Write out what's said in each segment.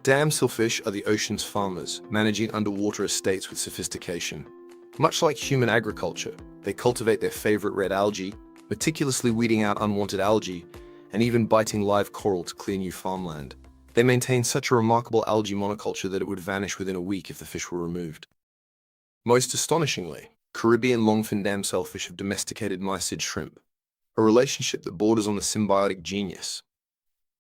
Dam silverfish are the ocean's farmers, managing underwater estates with sophistication. Much like human agriculture, they cultivate their favorite red algae, meticulously weeding out unwanted algae, and even biting live coral to clear new farmland. They maintain such a remarkable algae monoculture that it would vanish within a week if the fish were removed. Most astonishingly, Caribbean longfin dam sailfish have domesticated mysid shrimp, a relationship that borders on the symbiotic genius.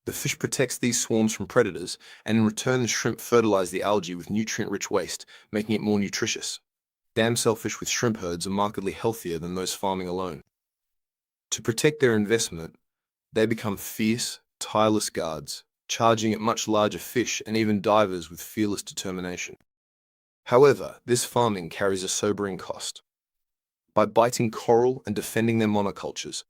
The fish protects these swarms from predators, and in return the shrimp fertilize the algae with nutrient-rich waste, making it more nutritious. Dam sailfish with shrimp herds are markedly healthier than those farming alone. To protect their investment, they become fierce, tireless guards, charging at much larger fish and even divers with fearless determination. However, this farming carries a sobering cost. By biting coral and defending their monocultures,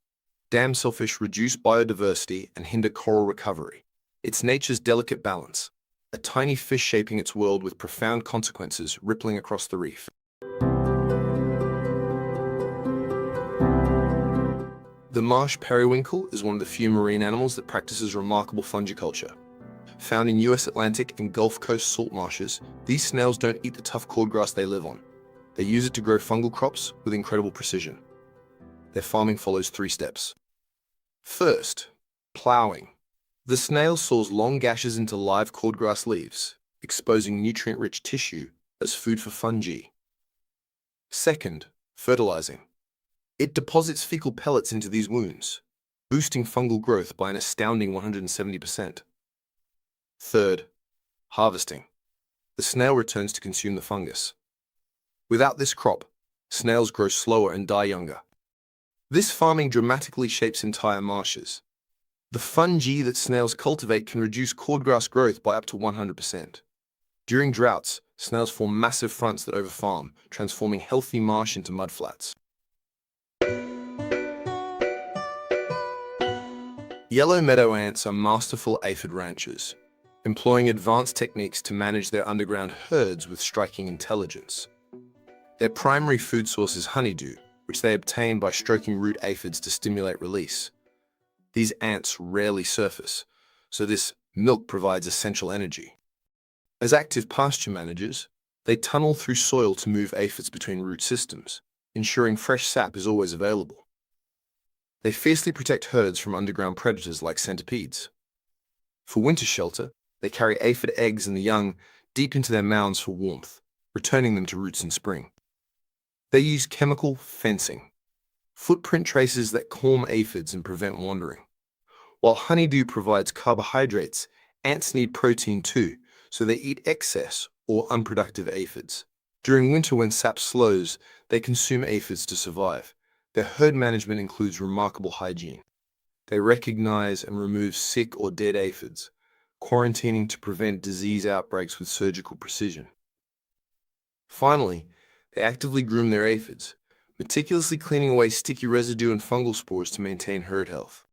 dam sailfish reduce biodiversity and hinder coral recovery. It's nature's delicate balance, a tiny fish shaping its world with profound consequences rippling across the reef. The marsh periwinkle is one of the few marine animals that practices remarkable fungiculture. Found in US Atlantic and Gulf Coast salt marshes, these snails don't eat the tough cordgrass they live on. They use it to grow fungal crops with incredible precision. Their farming follows 3 steps. First, plowing. The snail saws long gashes into live cordgrass leaves, exposing nutrient-rich tissue as food for fungi. Second, fertilizing. It deposits fecal pellets into these wounds, boosting fungal growth by an astounding 170%. Third, harvesting. The snail returns to consume the fungus. Without this crop, snails grow slower and die younger. This farming dramatically shapes entire marshes. The fungi that snails cultivate can reduce cordgrass growth by up to 100%. During droughts, snails form massive fronts that overfarm, transforming healthy marsh into mudflats. Yellow meadow ants are masterful aphid ranchers, employing advanced techniques to manage their underground herds with striking intelligence. Their primary food source is honeydew, which they obtain by stroking root aphids to stimulate release. These ants rarely surface, so this milk provides essential energy. As active pasture managers, they tunnel through soil to move aphids between root systems, ensuring fresh sap is always available. They fiercely protect herds from underground predators like centipedes. For winter shelter, they carry aphid eggs and the young deep into their mounds for warmth, returning them to roots in spring. They use chemical fencing, footprint traces that calm aphids and prevent wandering. While honeydew provides carbohydrates, ants need protein too, so they eat excess or unproductive aphids. During winter when sap slows, they consume aphids to survive. Their herd management includes remarkable hygiene. They recognize and remove sick or dead aphids, quarantining to prevent disease outbreaks with surgical precision. Finally, they actively groom their aphids, meticulously cleaning away sticky residue and fungal spores to maintain herd health.